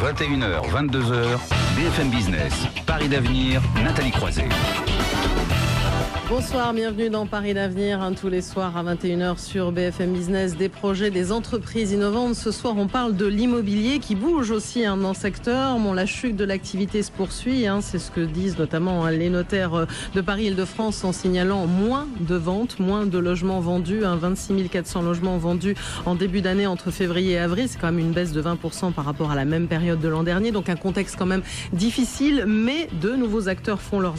21h, 22h, BFM Business, Paris d'avenir, Nathalie Croiset. Bonsoir, bienvenue dans Paris d'avenir, tous les soirs à 21h sur BFM Business, des projets, des entreprises innovantes. Ce soir, on parle de l'immobilier qui bouge aussi dans le secteur. Bon, la chute de l'activité se poursuit, c'est ce que disent notamment les notaires de Paris-Île-de-France en signalant moins de ventes, moins de logements vendus, 26 400 logements vendus en début d'année entre février et avril. C'est quand même une baisse de 20% par rapport à la même période de l'an dernier. Donc un contexte quand même difficile, mais de nouveaux acteurs font leur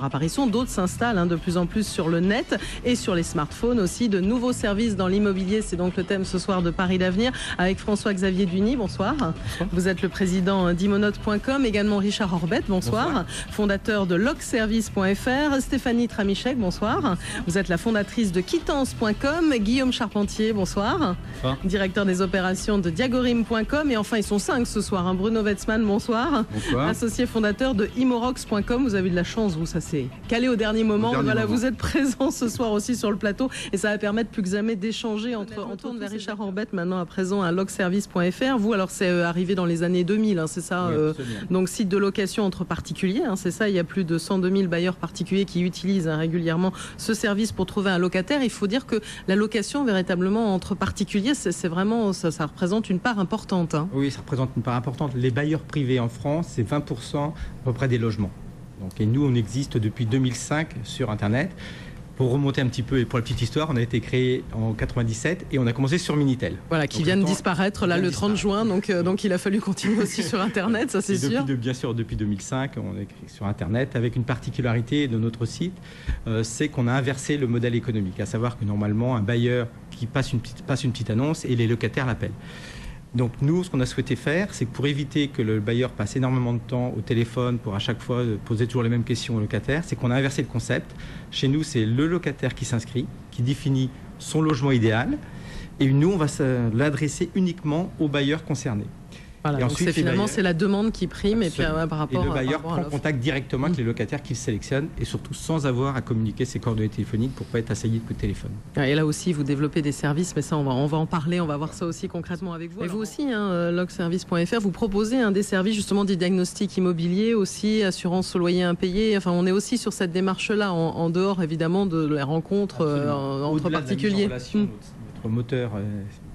apparition, d'autres s'installent de plus en plus sur le net et sur les smartphones aussi. De nouveaux services dans l'immobilier, c'est donc le thème ce soir de Paris d'avenir avec François-Xavier Duny. Bonsoir. Bonsoir. Vous êtes le président d'Imonote.com, également Richard Orbet. Bonsoir. Fondateur de logservice.fr. Stéphanie Tramichek. Bonsoir. Vous êtes la fondatrice de Quittance.com. Guillaume Charpentier. Bonsoir. Bonsoir. Directeur des opérations de Diagorim.com. Et enfin, ils sont 5 ce soir. Bruno Wetzmann. Bonsoir. Bonsoir. Associé fondateur de Imorox.com. Vous avez de la chance, vous, ça s'est calé au dernier moment. Vous êtes présent ce soir aussi sur le plateau et ça va permettre plus que jamais d'échanger on tourne vers Richard Orbet maintenant à présent à logservice.fr. Vous, alors c'est arrivé dans les années 2000, c'est ça, donc site de location entre particuliers, c'est ça. Il y a plus de 102 000 bailleurs particuliers qui utilisent régulièrement ce service pour trouver un locataire. Il faut dire que la location véritablement entre particuliers, c'est vraiment, ça représente une part importante. Oui, ça représente une part importante. Les bailleurs privés en France, c'est 20% à peu près des logements. Et nous, on existe depuis 2005 sur Internet. Pour remonter un petit peu et pour la petite histoire, on a été créé en 97 et on a commencé sur Minitel. Voilà, qui vient de disparaître là le 30 juin, donc il a fallu continuer aussi sur Internet, ça c'est sûr. Bien sûr, depuis 2005, on est créé sur Internet avec une particularité de notre site, c'est qu'on a inversé le modèle économique, à savoir que normalement, un bailleur qui passe une petite annonce et les locataires l'appellent. Donc nous, ce qu'on a souhaité faire, c'est que pour éviter que le bailleur passe énormément de temps au téléphone pour à chaque fois poser toujours les mêmes questions au locataire, c'est qu'on a inversé le concept. Chez nous, c'est le locataire qui s'inscrit, qui définit son logement idéal, et nous, on va l'adresser uniquement aux bailleurs concernés. Voilà, et ensuite, c'est la demande qui prime et puis par rapport et le bailleur prend contact directement avec les locataires qu'il sélectionne et surtout sans avoir à communiquer ses coordonnées téléphoniques pour ne pas être assailli de coups de téléphone. Et là aussi, vous développez des services, mais ça, on va en parler, on va voir ça aussi concrètement avec vous. Et vous aussi, logservice.fr, vous proposez des services justement des diagnostics immobiliers aussi, assurance au loyer impayé. Enfin, on est aussi sur cette démarche-là, en dehors évidemment de la rencontre entre particuliers. Notre moteur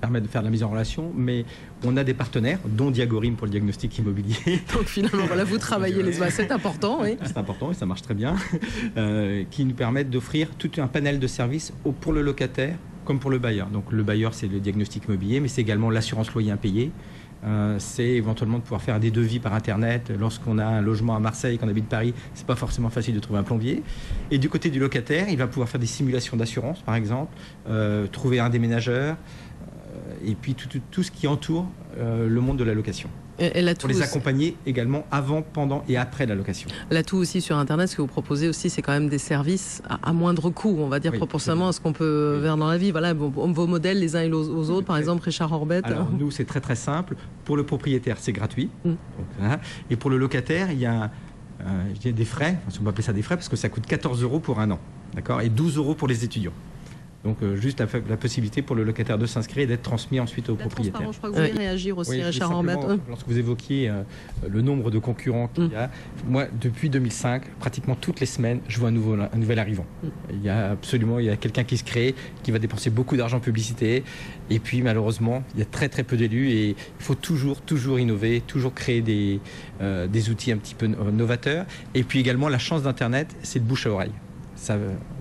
permet de faire de la mise en relation, mais on a des partenaires, dont Diagorim pour le diagnostic immobilier. Donc finalement, voilà, vous travaillez c'est important, oui. C'est important et ça marche très bien, qui nous permettent d'offrir tout un panel de services pour le locataire comme pour le bailleur. Donc le bailleur, c'est le diagnostic immobilier, mais c'est également l'assurance loyer impayé. C'est éventuellement de pouvoir faire des devis par Internet. Lorsqu'on a un logement à Marseille, qu'on habite Paris, c'est pas forcément facile de trouver un plombier. Et du côté du locataire, il va pouvoir faire des simulations d'assurance, par exemple, trouver un déménageur, et puis tout ce qui entoure le monde de la location. Pour les accompagner également avant, pendant et après la location. L'atout aussi sur Internet, ce que vous proposez aussi, c'est quand même des services à moindre coût, on va dire, proportionnellement à ce qu'on peut faire dans la vie. Voilà, vos modèles les uns et aux autres, par exemple Richard Orbet. Alors nous, c'est très très simple. Pour le propriétaire, c'est gratuit. Donc, et pour le locataire, il y a des frais, on peut appeler ça des frais, parce que ça coûte 14 € pour un an, d'accord, et 12 € pour les étudiants. Donc juste la possibilité pour le locataire de s'inscrire et d'être transmis ensuite au propriétaire. Je crois que vous voulez réagir aussi, Richard Orbet. Lorsque vous évoquiez le nombre de concurrents qu'il y a, moi depuis 2005, pratiquement toutes les semaines, je vois un nouvel arrivant. Il y a quelqu'un qui se crée, qui va dépenser beaucoup d'argent en publicité, et puis malheureusement, il y a très très peu d'élus et il faut toujours innover, toujours créer des outils un petit peu novateurs. Et puis également, la chance d'Internet, c'est le bouche à oreille.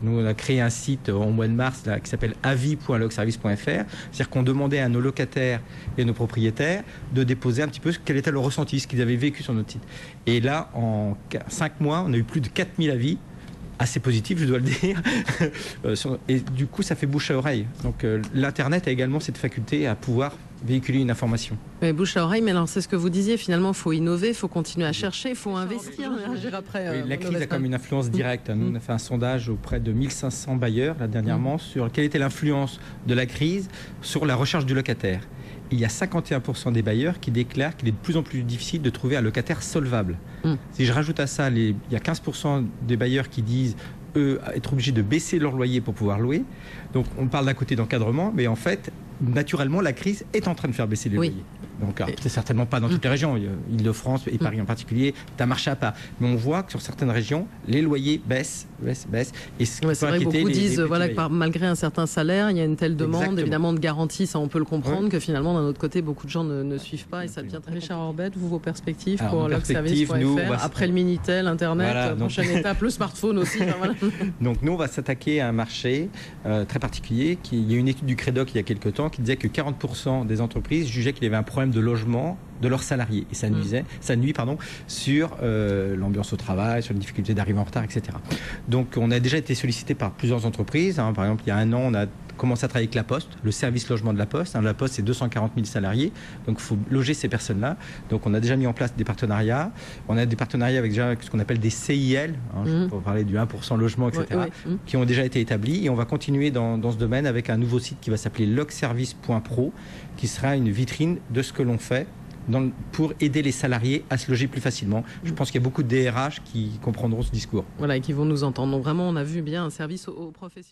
Nous, on a créé un site au mois de mars qui s'appelle avis.logservice.fr. C'est-à-dire qu'on demandait à nos locataires et nos propriétaires de déposer un petit peu quel était leur ressenti, ce qu'ils avaient vécu sur notre site. Et là, en 5 mois, on a eu plus de 4000 avis, assez positifs, je dois le dire. Et du coup, ça fait bouche à oreille. Donc l'Internet a également cette faculté à pouvoir véhiculer une information. Mais bouche à oreille, mais alors c'est ce que vous disiez, finalement, il faut innover, il faut continuer à chercher, il faut investir. Après, la crise a quand même une influence directe. Nous, on a fait un sondage auprès de 1500 bailleurs, là, dernièrement, sur quelle était l'influence de la crise sur la recherche du locataire. Il y a 51% des bailleurs qui déclarent qu'il est de plus en plus difficile de trouver un locataire solvable. Si je rajoute à ça, il y a 15% des bailleurs qui disent être obligés de baisser leur loyer pour pouvoir louer. Donc on parle d'un côté d'encadrement, mais en fait, naturellement, la crise est en train de faire baisser les loyers. Donc, c'est certainement pas dans toutes les régions, Île-de-France et Paris en particulier, c'est un marché à part. Mais on voit que sur certaines régions, les loyers baissent. Et c'est vrai que beaucoup disent que malgré un certain salaire, il y a une telle demande, Exactement. évidemment, de garantie, ça on peut le comprendre, que finalement, d'un autre côté, beaucoup de gens ne suivent pas et ça devient très Richard Orbet, vos perspectives pour LocService.fr, après le Minitel, Internet, prochaine étape, le smartphone aussi. Donc nous, on va s'attaquer à un marché très particulier. Il y a une étude du Crédoc il y a quelques temps qui disait que 40% des entreprises jugeaient qu'il y avait un problème de logement de leurs salariés. Et ça nuit sur l'ambiance au travail, sur les difficultés d'arriver en retard, etc. Donc on a déjà été sollicité par plusieurs entreprises. Par exemple, il y a un an, on a commencé à travailler avec La Poste, le service logement de La Poste. La Poste, c'est 240 000 salariés. Donc il faut loger ces personnes-là. Donc on a déjà mis en place des partenariats. On a des partenariats avec déjà ce qu'on appelle des CIL, pour parler du 1% logement, etc., qui ont déjà été établis. Et on va continuer dans ce domaine avec un nouveau site qui va s'appeler locservice.pro, qui sera une vitrine de ce que l'on fait pour aider les salariés à se loger plus facilement. Je pense qu'il y a beaucoup de DRH qui comprendront ce discours. Voilà, et qui vont nous entendre. Donc vraiment, on a vu bien un service aux professionnels.